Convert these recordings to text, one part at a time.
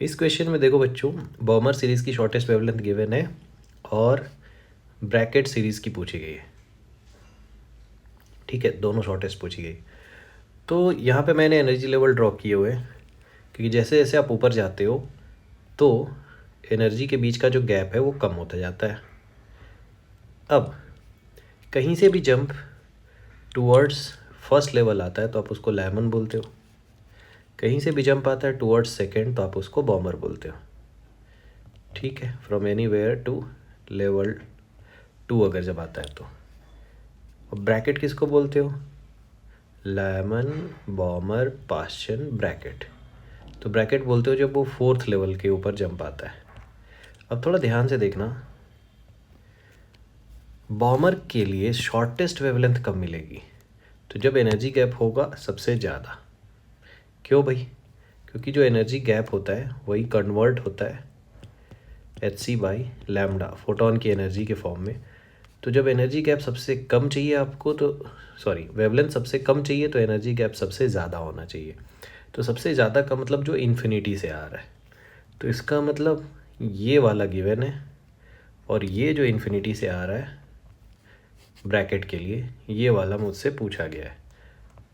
इस क्वेश्चन में देखो बच्चों, बॉमर सीरीज़ की शॉर्टेस्ट वेवलेंथ गिवन है और ब्रैकेट सीरीज़ की पूछी गई है। ठीक है, दोनों शॉर्टेस्ट पूछी गई। तो यहाँ पे मैंने एनर्जी लेवल ड्रॉ किए हुए हैं, क्योंकि जैसे जैसे आप ऊपर जाते हो तो एनर्जी के बीच का जो गैप है वो कम होता जाता है। अब कहीं से भी जंप टूवर्ड्स फर्स्ट लेवल आता है तो आप उसको लैमन बोलते हो, कहीं से भी जंप आता है टूवर्ड्स सेकेंड तो आप उसको बॉमर बोलते हो। ठीक है, from anywhere to level 2 अगर जब आता है तो। अब ब्रैकेट किसको बोलते हो? Lamin, Baumer, Paschen, bracket. तो ब्रैकेट बोलते हो जब वो 4th लेवल के ऊपर जंप आता है। अब थोड़ा ध्यान से देखना, बॉमर के लिए शॉर्टेस्ट वेवलेंथ कब मिलेगी? तो जब एनर्जी गैप होगा सबसे ज़्यादा। क्यों भाई? क्योंकि जो एनर्जी गैप होता है वही कन्वर्ट होता है hc/लैम्डा फोटोन की एनर्जी के फॉर्म में। तो जब एनर्जी गैप सबसे कम चाहिए आपको तो वेवलेंथ सबसे कम चाहिए तो एनर्जी गैप सबसे ज़्यादा होना चाहिए। तो सबसे ज़्यादा का मतलब जो इन्फिनिटी से आ रहा है, तो इसका मतलब ये वाला गिवन है और ये जो इन्फिनिटी से आ रहा है ब्रैकेट के लिए, ये वाला मुझसे पूछा गया है।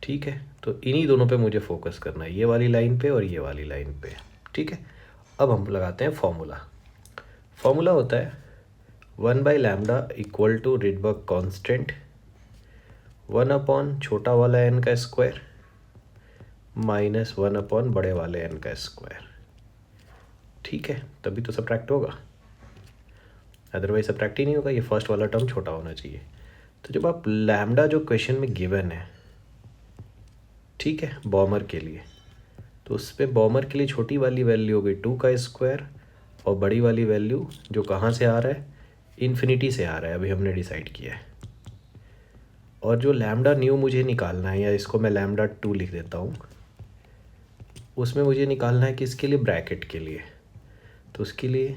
ठीक है, तो इन्हीं दोनों पे मुझे फोकस करना है, ये वाली लाइन पे और ये वाली लाइन पे। ठीक है, अब हम लगाते हैं फॉर्मूला। फॉर्मूला होता है 1/λ इक्वल टू रिडबर्ग कांस्टेंट 1 छोटा वाला n का स्क्वायर -1 बड़े वाले n का स्क्वायर। ठीक है, तभी तो सब्ट्रैक्ट होगा, अदरवाइज सब्ट्रैक्ट ही नहीं होगा। ये फर्स्ट वाला टर्म छोटा होना चाहिए। तो जब आप लैम्डा जो क्वेश्चन में गिवन है, ठीक है, बॉमर के लिए, तो उस पर बॉमर के लिए छोटी वाली वैल्यू हो गई 2 का स्क्वायर और बड़ी वाली वैल्यू जो कहाँ से आ रहा है, इन्फिनिटी से आ रहा है, अभी हमने डिसाइड किया है। और जो लैम्डा न्यू मुझे निकालना है, या इसको मैं लैम्डा 2 लिख देता हूँ, उसमें मुझे निकालना है किसके लिए? ब्रैकेट के लिए। तो उसके लिए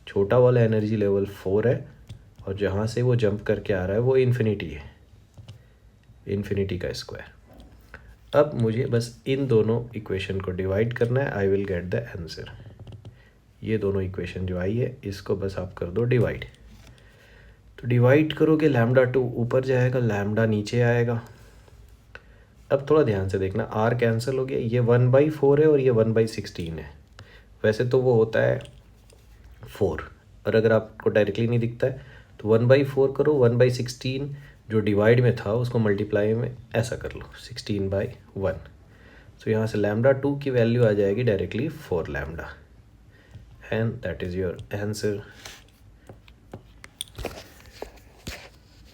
छोटा वाला एनर्जी लेवल 4 है और जहाँ से वो जंप करके आ रहा है वो इन्फिनिटी है, इन्फिनिटी का स्क्वायर। अब मुझे बस इन दोनों इक्वेशन को डिवाइड करना है, I will get the answer. ये दोनों इक्वेशन जो आई है इसको बस आप कर दो डिवाइड। तो डिवाइड करोगे लैम्डा 2 ऊपर जाएगा, लैम्डा नीचे आएगा। अब थोड़ा ध्यान से देखना, आर कैंसिल हो गया, ये 1/4 है और ये 1/16 है। वैसे तो वो होता है 4, और अगर आपको डायरेक्टली नहीं दिखता है तो 1/4 करो, 1/16 जो डिवाइड में था उसको मल्टीप्लाई में ऐसा कर लो 16/1। तो यहाँ से लैम्डा 2 की वैल्यू आ जाएगी directly 4 lambda, and that is your answer.